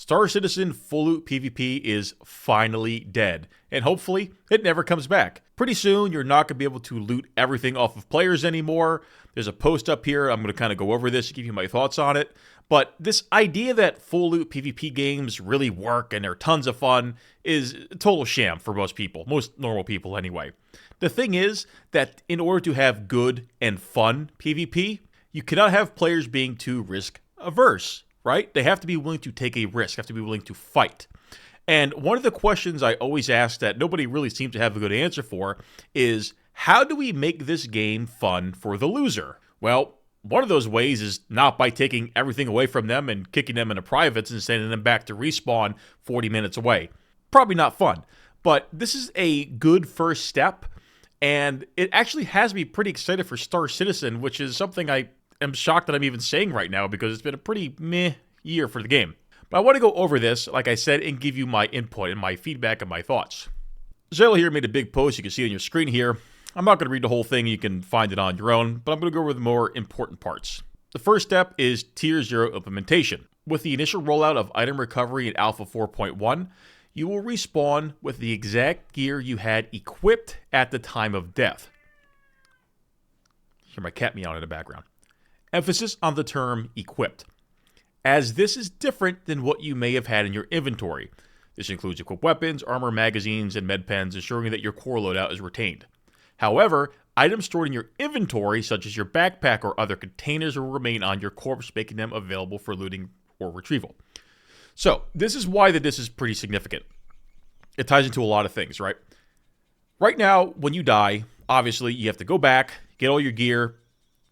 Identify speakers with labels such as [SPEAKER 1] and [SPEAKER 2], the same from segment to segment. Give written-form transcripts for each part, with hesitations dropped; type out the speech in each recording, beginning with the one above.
[SPEAKER 1] Star Citizen full loot PvP is finally dead, and hopefully it never comes back. Pretty soon, you're not going to be able to loot everything off of players anymore. There's a post up here. I'm going to kind of go over this to give you my thoughts on it. But this idea that full loot PvP games really work and they're tons of fun is a total sham for most people, most normal people anyway. The thing is that in order to have good and fun PvP, you cannot have players being too risk averse, right? They have to be willing to take a risk, have to be willing to fight. And one of the questions I always ask that nobody really seems to have a good answer for is, how do we make this game fun for the loser? Well, one of those ways is not by taking everything away from them and kicking them into privates and sending them back to respawn 40 minutes away. Probably not fun, but this is a good first step, and it actually has me pretty excited for Star Citizen, which is something I am shocked that I'm even saying right now because it's been a pretty meh year for the game. But I want to go over this, like I said, and give you my input and my feedback and my thoughts. Zayla here made a big post. You can see it on your screen here. I'm not going to read the whole thing. You can find it on your own, but I'm going to go over the more important parts. The first step is Tier 0 implementation. With the initial rollout of item recovery in Alpha 4.1, you will respawn with the exact gear you had equipped at the time of death. Hear my cat meowing in the background. Emphasis on the term equipped, as this is different than what you may have had in your inventory. This includes equipped weapons, armor, magazines, and med pens, ensuring that your core loadout is retained. However, items stored in your inventory, such as your backpack or other containers, will remain on your corpse, making them available for looting or retrieval. So, this is why this is pretty significant. It ties into a lot of things, right? Right now, when you die, obviously, you have to go back, get all your gear,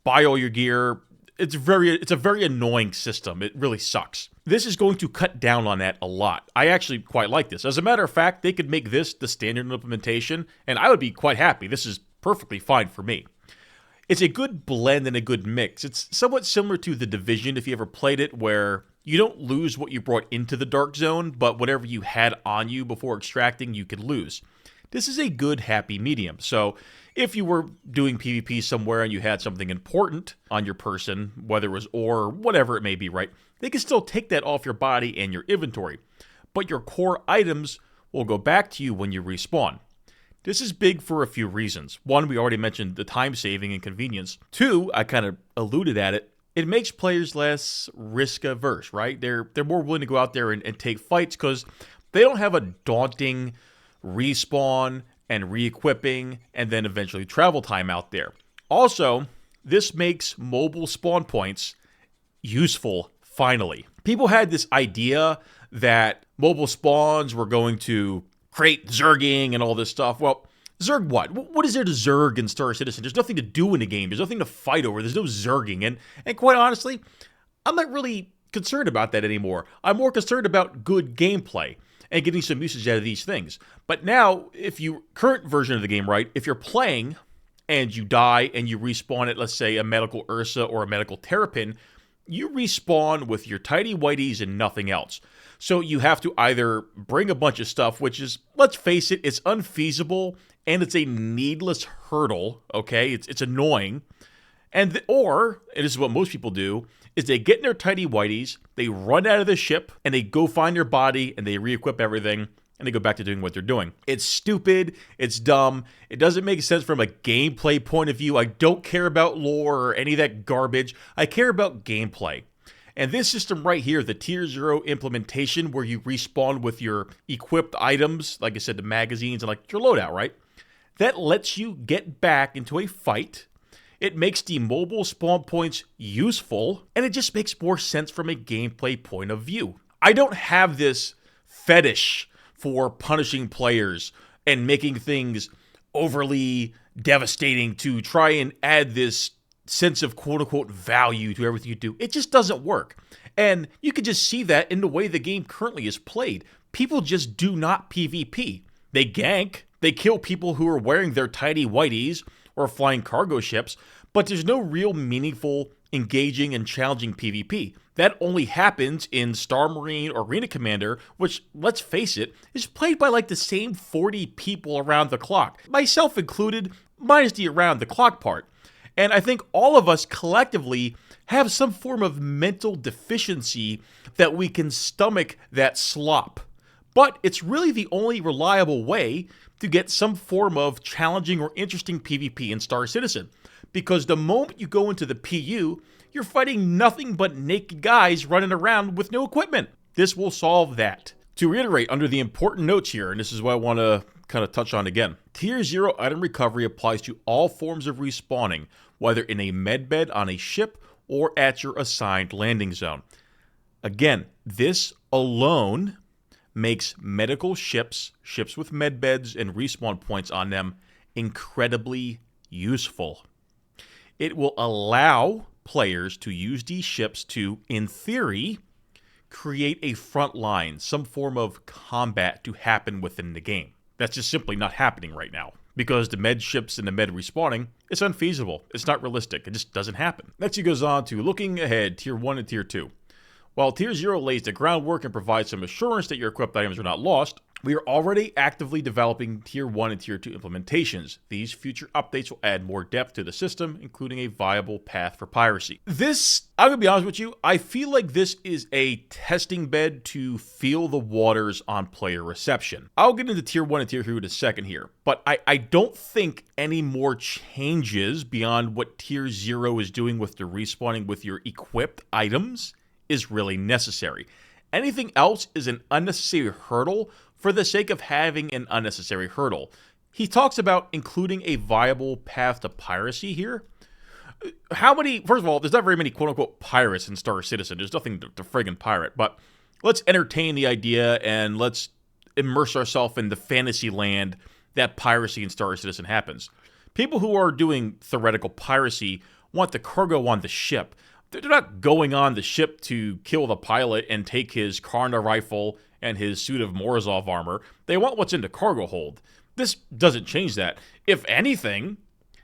[SPEAKER 1] buy all your gear. It's a very annoying system. It really sucks. This is going to cut down on that a lot. I actually quite like this. As a matter of fact, they could make this the standard implementation, and I would be quite happy. This is perfectly fine for me. It's a good blend and a good mix. It's somewhat similar to The Division, if you ever played it, where you don't lose what you brought into the Dark Zone, but whatever you had on you before extracting, you could lose. This is a good, happy medium. So if you were doing PvP somewhere and you had something important on your person, whether it was ore or whatever it may be, right, they can still take that off your body and your inventory. But your core items will go back to you when you respawn. This is big for a few reasons. One, we already mentioned the time saving and convenience. Two, I kind of alluded at it. It makes players less risk averse, right? They're more willing to go out there and take fights because they don't have a daunting respawn and re-equipping and then eventually travel time out there. Also, this makes mobile spawn points useful, finally. People had this idea that mobile spawns were going to create zerging and all this stuff. Well, zerg what? What is there to zerg in Star Citizen? There's nothing to do in the game. There's nothing to fight over. There's no zerging. And quite honestly, I'm not really concerned about that anymore. I'm more concerned about good gameplay and getting some usage out of these things. But now, if you current version of the game, right, if you're playing and you die and you respawn at, let's say, a medical Ursa or a medical Terrapin, you respawn with your tidy whities and nothing else. So you have to either bring a bunch of stuff, which is, let's face it, it's unfeasible and it's a needless hurdle, okay? It's annoying. Or, and this is what most people do, is they get in their tidy whities, they run out of the ship, and they go find their body, and they re-equip everything, and they go back to doing what they're doing. It's stupid, it's dumb, it doesn't make sense from a gameplay point of view. I don't care about lore or any of that garbage. I care about gameplay. And this system right here, the Tier 0 implementation, where you respawn with your equipped items, like I said, the magazines and like your loadout, right? That lets you get back into a fight. It makes the mobile spawn points useful, and it just makes more sense from a gameplay point of view. I don't have this fetish for punishing players and making things overly devastating to try and add this sense of quote-unquote value to everything you do. It just doesn't work. And you can just see that in the way the game currently is played. People just do not PvP. They gank, they kill people who are wearing their tidy whities or flying cargo ships, but there's no real meaningful, engaging, and challenging PvP. That only happens in Star Marine or Arena Commander, which, let's face it, is played by like the same 40 people around the clock, myself included, minus the around the clock part. And I think all of us collectively have some form of mental deficiency that we can stomach that slop. But it's really the only reliable way to get some form of challenging or interesting PvP in Star Citizen. Because the moment you go into the PU, you're fighting nothing but naked guys running around with no equipment. This will solve that. To reiterate, under the important notes here, and this is what I want to kind of touch on again, Tier 0 item recovery applies to all forms of respawning, whether in a medbed on a ship or at your assigned landing zone. Again, this alone makes medical ships with medbeds and respawn points on them, incredibly useful. It will allow players to use these ships to, in theory, create a front line, some form of combat to happen within the game. That's just simply not happening right now. Because the med ships and the med respawning, it's unfeasible. It's not realistic. It just doesn't happen. Next he goes on to looking ahead, Tier 1 and Tier 2. While Tier 0 lays the groundwork and provides some assurance that your equipped items are not lost, we are already actively developing Tier 1 and Tier 2 implementations. These future updates will add more depth to the system, including a viable path for piracy. This, I'm going to be honest with you, I feel like this is a testing bed to feel the waters on player reception. I'll get into Tier 1 and Tier 2 in a second here, but I don't think any more changes beyond what Tier 0 is doing with the respawning with your equipped items is really necessary. Anything else is an unnecessary hurdle for the sake of having an unnecessary hurdle. He talks about including a viable path to piracy here. How many, first of all, there's not very many quote-unquote pirates in Star Citizen. There's nothing to friggin' pirate, but let's entertain the idea and let's immerse ourselves in the fantasy land that piracy in Star Citizen happens. People who are doing theoretical piracy want the cargo on the ship. They're not going on the ship to kill the pilot and take his Karna rifle and his suit of Morozov armor. They want what's in the cargo hold. This doesn't change that. If anything,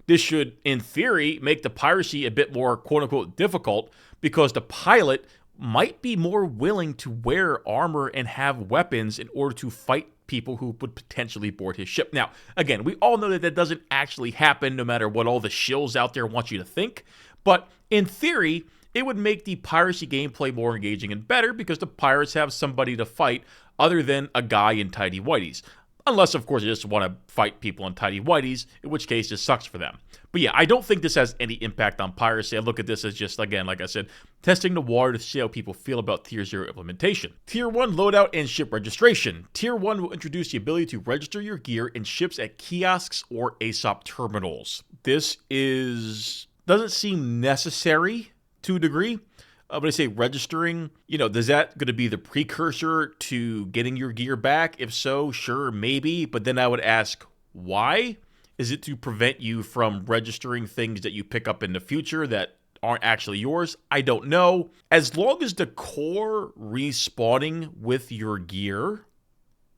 [SPEAKER 1] this should, in theory, make the piracy a bit more quote-unquote difficult because the pilot might be more willing to wear armor and have weapons in order to fight people who would potentially board his ship. Now, again, we all know that that doesn't actually happen no matter what all the shills out there want you to think. But in theory, it would make the piracy gameplay more engaging and better because the pirates have somebody to fight other than a guy in tidy whities. Unless, of course, they just want to fight people in tidy whities, in which case it sucks for them. But yeah, I don't think this has any impact on piracy. I look at this as just, again, like I said, testing the water to see how people feel about Tier 0 implementation. Tier 1 loadout and ship registration. Tier 1 will introduce the ability to register your gear in ships at kiosks or ASOP terminals. This doesn't seem necessary to a degree. But I say registering, is that going to be the precursor to getting your gear back? If so, sure, maybe. But then I would ask, why? Is it to prevent you from registering things that you pick up in the future that aren't actually yours? I don't know. As long as the core respawning with your gear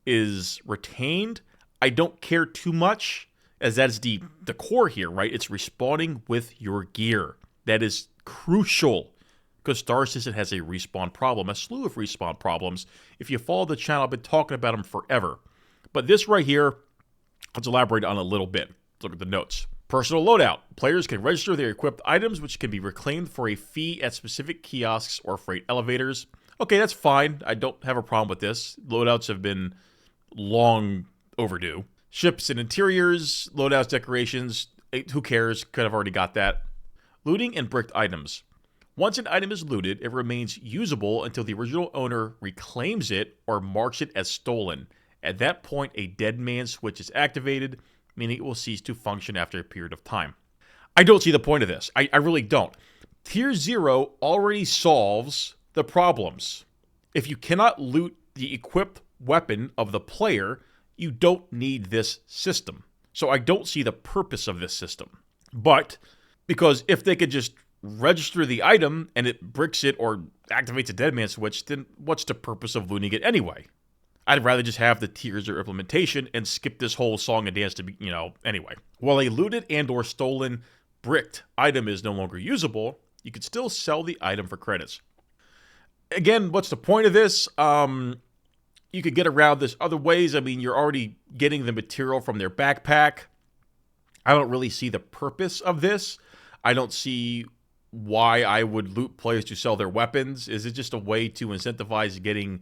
[SPEAKER 1] is retained, I don't care too much, as that's the core here, right? It's respawning with your gear. That is crucial. Because Star Citizen has a respawn problem, a slew of respawn problems. If you follow the channel, I've been talking about them forever. But this right here, let's elaborate on a little bit. Let's look at the notes. Personal loadout. Players can register their equipped items, which can be reclaimed for a fee at specific kiosks or freight elevators. Okay, that's fine. I don't have a problem with this. Loadouts have been long overdue. Ships and interiors, loadouts, decorations. Who cares? Could have already got that. Looting and bricked items. Once an item is looted, it remains usable until the original owner reclaims it or marks it as stolen. At that point, a dead man switch is activated, meaning it will cease to function after a period of time. I don't see the point of this. I really don't. Tier 0 already solves the problems. If you cannot loot the equipped weapon of the player, you don't need this system. So I don't see the purpose of this system. But, because if they could just register the item and it bricks it or activates a dead man switch, then what's the purpose of looting it anyway? I'd rather just have the Tier 0 implementation and skip this whole song and dance to be, anyway. While a looted and or stolen bricked item is no longer usable, you can still sell the item for credits. Again, what's the point of this? You could get around this other ways. I mean, you're already getting the material from their backpack. I don't really see the purpose of this. I don't see why I would loot players to sell their weapons. Is it just a way to incentivize getting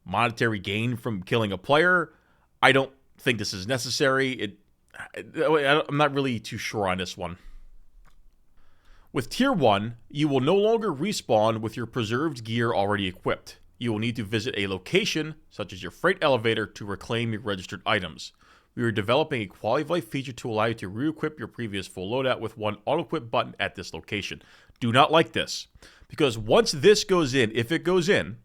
[SPEAKER 1] monetary gain from killing a player? I don't think this is necessary. I'm not really too sure on this one. With Tier 1, you will no longer respawn with your preserved gear already equipped. You will need to visit a location, such as your freight elevator, to reclaim your registered items. We are developing a quality of life feature to allow you to re-equip your previous full loadout with one auto-equip button at this location. Do not like this, because once this goes in, if it goes in,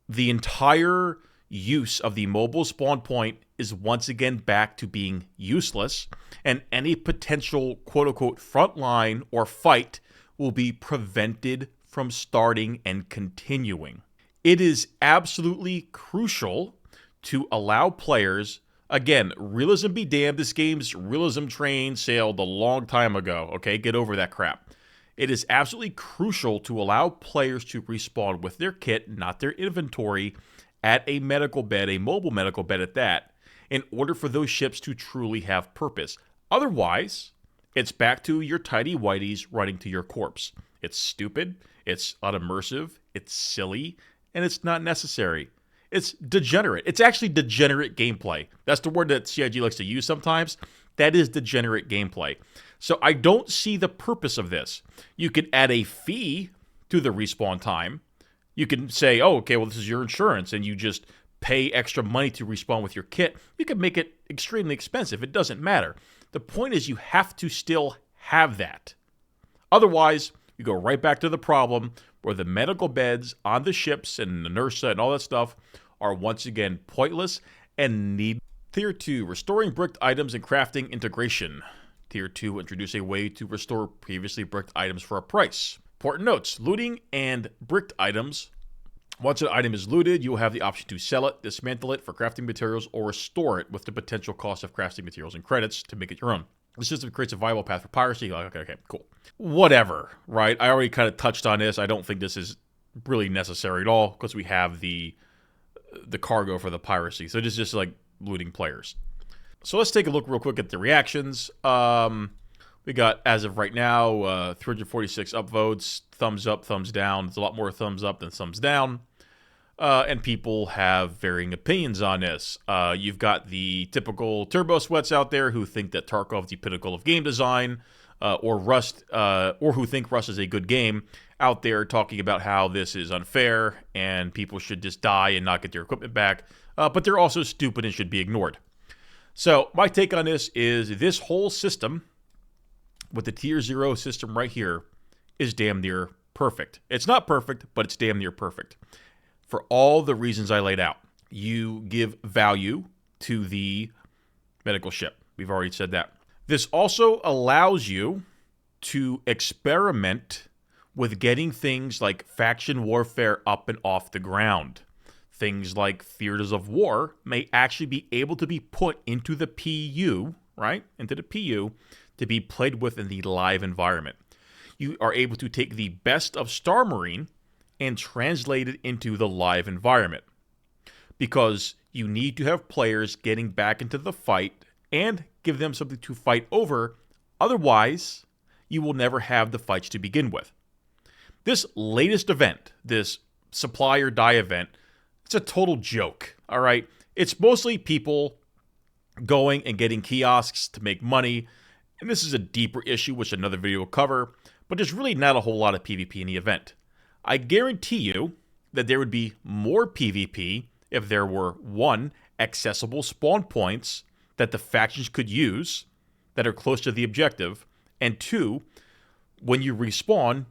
[SPEAKER 1] the entire use of the mobile spawn point is once again back to being useless, and any potential quote-unquote frontline or fight will be prevented from starting and continuing. It is absolutely crucial to allow players, again, realism be damned, this game's realism train sailed a long time ago, okay? Get over that crap. It is absolutely crucial to allow players to respawn with their kit, not their inventory, at a medical bed, a mobile medical bed at that, in order for those ships to truly have purpose. Otherwise, it's back to your tidy whiteys running to your corpse. It's stupid, it's unimmersive, it's silly, and it's not necessary. It's degenerate. It's actually degenerate gameplay. That's the word that CIG likes to use sometimes. That is degenerate gameplay. So I don't see the purpose of this. You could add a fee to the respawn time. You can say, oh, okay, well, this is your insurance, and you just pay extra money to respawn with your kit. You can make it extremely expensive. It doesn't matter. The point is you have to still have that. Otherwise, you go right back to the problem where the medical beds on the ships and the NERSA and all that stuff are once again pointless and need. Tier 2, restoring bricked items and crafting integration. Tier 2, introduce a way to restore previously bricked items for a price. Important notes, looting and bricked items. Once an item is looted, you will have the option to sell it, dismantle it for crafting materials, or restore it with the potential cost of crafting materials and credits to make it your own. The system creates a viable path for piracy. Okay, cool. Whatever, right? I already kind of touched on this. I don't think this is really necessary at all because we have the cargo for the piracy. So this is just like looting players. So let's take a look real quick at the reactions. We got, as of right now, 346 upvotes, thumbs up, thumbs down. There's a lot more thumbs up than thumbs down. And people have varying opinions on this. You've got the typical turbo sweats out there who think that Tarkov is the pinnacle of game design, or Rust, or who think Rust is a good game, out there talking about how this is unfair and people should just die and not get their equipment back. But they're also stupid and should be ignored. So my take on this is this whole system, with the Tier 0 system right here, is damn near perfect. It's not perfect, but it's damn near perfect. For all the reasons I laid out. You give value to the medical ship. We've already said that. This also allows you to experiment with getting things like faction warfare up and off the ground. Things like theaters of war may actually be able to be put into the PU, right? Into the PU to be played with in the live environment. You are able to take the best of Star Marine and translate it into the live environment. Because you need to have players getting back into the fight and give them something to fight over. Otherwise, you will never have the fights to begin with. This latest event, this supply or die event, it's a total joke, all right? It's mostly people going and getting kiosks to make money. And this is a deeper issue, which another video will cover. But there's really not a whole lot of PvP in the event. I guarantee you that there would be more PvP if there were, 1, accessible spawn points that the factions could use that are close to the objective, and 2, when you respawn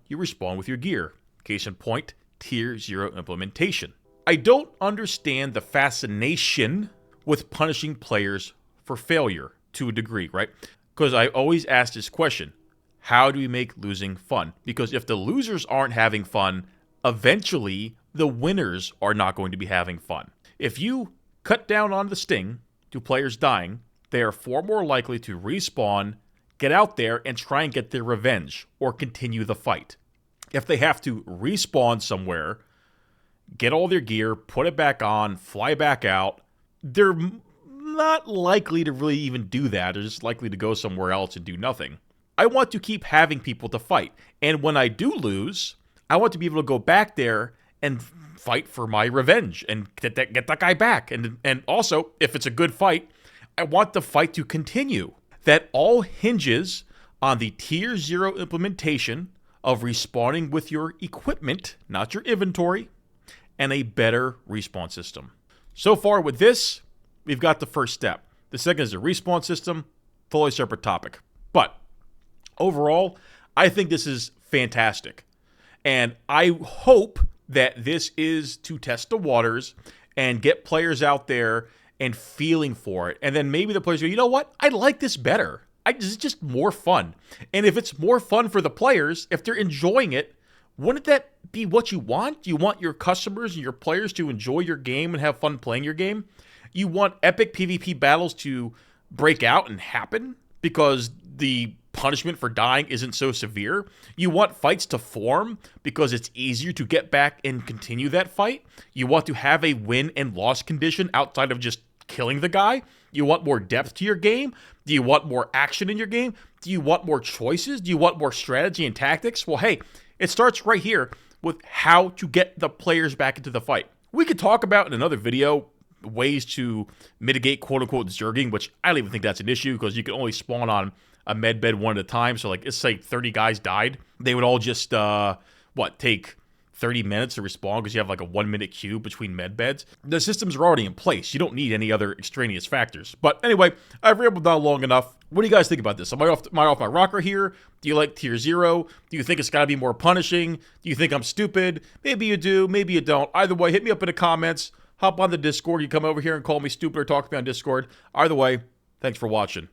[SPEAKER 1] with your gear. Case in point, Tier 0 implementation. I don't understand the fascination with punishing players for failure to a degree, right? Because I always ask this question. How do we make losing fun? Because if the losers aren't having fun, eventually the winners are not going to be having fun. If you cut down on the sting to players dying, they are far more likely to respawn, get out there, and try and get their revenge or continue the fight. If they have to respawn somewhere, get all their gear, put it back on, fly back out, they're not likely to really even do that. They're just likely to go somewhere else and do nothing. I want to keep having people to fight. And when I do lose, I want to be able to go back there and fight for my revenge and get that guy back. And also, if it's a good fight, I want the fight to continue. That all hinges on the Tier 0 implementation of respawning with your equipment, not your inventory, and a better respawn system. So far with this, we've got the first step. The second is the respawn system, totally separate topic. But overall, I think this is fantastic. And I hope that this is to test the waters and get players out there and feeling for it. And then maybe the players go, you know what? I like this better. This is just more fun. And if it's more fun for the players, if they're enjoying it, wouldn't that be what you want? You want your customers and your players to enjoy your game and have fun playing your game? You want epic PvP battles to break out and happen because the punishment for dying isn't so severe. You want fights to form because it's easier to get back and continue that fight. You want to have a win and loss condition outside of just killing the guy. You want more depth to your game. Do you want more action in your game? Do you want more choices? Do you want more strategy and tactics? Well, hey, it starts right here with how to get the players back into the fight. We could talk about in another video ways to mitigate quote-unquote zerging, which I don't even think that's an issue because you can only spawn on a med bed one at a time. So like, let's say 30 guys died. They would all just, take 30 minutes to respawn because you have like a 1 minute queue between med beds. The systems are already in place. You don't need any other extraneous factors. But anyway, I've rambled on long enough. What do you guys think about this? Am I off my rocker here? Do you like Tier 0? Do you think it's got to be more punishing? Do you think I'm stupid? Maybe you do, maybe you don't. Either way, hit me up in the comments. Hop on the Discord. You come over here and call me stupid or talk to me on Discord. Either way, thanks for watching.